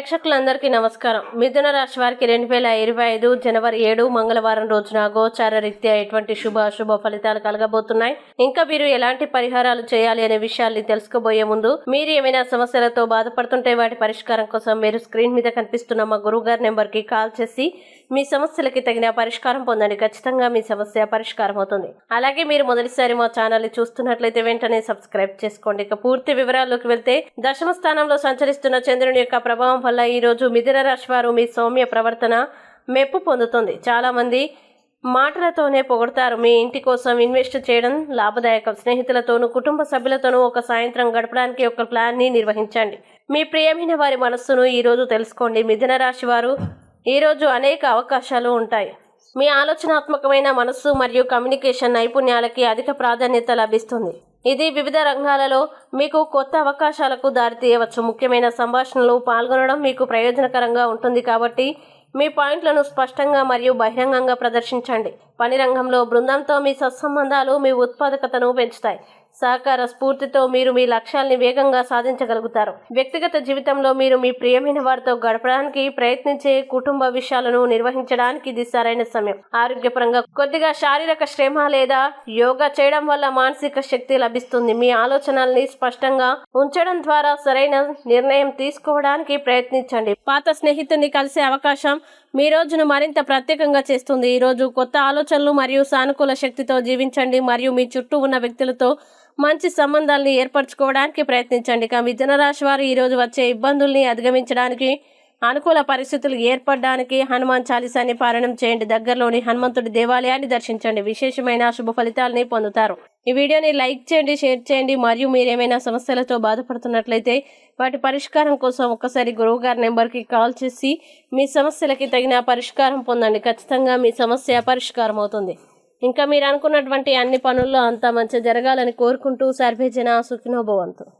ప్రేక్షకులందరికీ నమస్కారం. మిథున రాశి వారికి 2025 జనవరి 7 మంగళవారం రోజున గోచార రీత్యా ఎటువంటి శుభ అశుభ ఫలితాలు కలగబోతున్నాయి. ఇంకా మీరు ఎలాంటి పరిహారాలు చేయాలి అనే విషయాల్ని తెలుసుకోబోయే ముందు మీరు ఏమైనా సమస్యలతో బాధపడుతుంటే వాటి పరిష్కారం కోసం మీరు స్క్రీన్ మీద కనిపిస్తున్న మా గురువు గారి నెంబర్కి కాల్ చేసి మీ సమస్యలకి తగిన పరిష్కారం పొందండి. ఖచ్చితంగా మీ సమస్య పరిష్కారం అవుతుంది. అలాగే మీరు మొదటిసారి మా ఛానల్ ని చూస్తున్నట్లయితే వెంటనే సబ్స్క్రైబ్ చేసుకోండి. ఇక పూర్తి వివరాల్లోకి వెళ్తే దశమ స్థానంలో సంచరిస్తున్న చంద్రుని యొక్క ప్రభావం వల్ల ఈ రోజు మిథున రాశి వారు మీ సౌమ్య ప్రవర్తన మెప్పు పొందుతుంది. చాలా మంది మాటలతోనే పొగడతారు. మీ ఇంటి కోసం ఇన్వెస్ట్ చేయడం లాభదాయకం. స్నేహితులతోనూ కుటుంబ సభ్యులతోనూ ఒక సాయంత్రం గడపడానికి ఒక ప్లాన్ ని నిర్వహించండి. మీ ప్రియమైన వారి మనస్సును ఈ రోజు తెలుసుకోండి. మిథున రాశి వారు ఈరోజు అనేక అవకాశాలు ఉంటాయి. మీ ఆలోచనాత్మకమైన మనస్సు మరియు కమ్యూనికేషన్ నైపుణ్యాలకి అధిక ప్రాధాన్యత లభిస్తుంది. ఇది వివిధ రంగాలలో మీకు కొత్త అవకాశాలకు దారితీయవచ్చు. ముఖ్యమైన సంభాషణలో పాల్గొనడం మీకు ప్రయోజనకరంగా ఉంటుంది కాబట్టి మీ పాయింట్లను స్పష్టంగా మరియు బహిరంగంగా ప్రదర్శించండి. పని రంగంలో బృందంతో మీ సత్సంబంధాలు మీ ఉత్పాదకతను పెంచుతాయి. సహకార స్ఫూర్తితో మీరు మీ లక్ష్యాల్ని వేగంగా సాధించగలుగుతారు. వ్యక్తిగత జీవితంలో మీరు మీ ప్రియమైన వారితో గడపడానికి ప్రయత్నించే కుటుంబ విషయాలను నిర్వహించడానికి ఇది సరైన సమయం. ఆరోగ్యపరంగా కొద్దిగా శారీరక శ్రమ లేదా యోగా చేయడం వల్ల మానసిక శక్తి లభిస్తుంది. మీ ఆలోచనల్ని స్పష్టంగా ఉంచడం ద్వారా సరైన నిర్ణయం తీసుకోవడానికి ప్రయత్నించండి. పాత స్నేహితుడిని కలిసే అవకాశం మీ రోజును మరింత ప్రత్యేకంగా చేస్తుంది. ఈ రోజు కొత్త ఆలోచనలు మరియు సానుకూల శక్తితో జీవించండి మరియు మీ చుట్టూ ఉన్న వ్యక్తులతో మంచి సంబంధాలని ఏర్పరచుకోవడానికి ప్రయత్నించండి. మిథున రాశి వారు ఈరోజు వచ్చే ఇబ్బందుల్ని అధిగమించడానికి అనుకూల పరిస్థితులు ఏర్పడడానికి హనుమాన్ చాలీసాని పారాయణం చేయండి. దగ్గరలోని హనుమంతుడి దేవాలయాన్ని దర్శించండి. విశేషమైన శుభ ఫలితాలని పొందుతారు. ఈ వీడియోని లైక్ చేయండి, షేర్ చేయండి మరియు మీరు ఏమైనా సమస్యలతో బాధపడుతున్నట్లయితే వాటి పరిష్కారం కోసం ఒక్కసారి గురువు గారి నెంబర్కి కాల్ చేసి మీ సమస్యలకి తగిన పరిష్కారం పొందండి. ఖచ్చితంగా మీ సమస్య పరిష్కారం అవుతుంది. ఇంకా మీరు అనుకున్నటువంటి అన్ని పనుల్లో అంతా మంచి జరగాలని కోరుకుంటూ సర్వేజన సుఖినో భవంతు.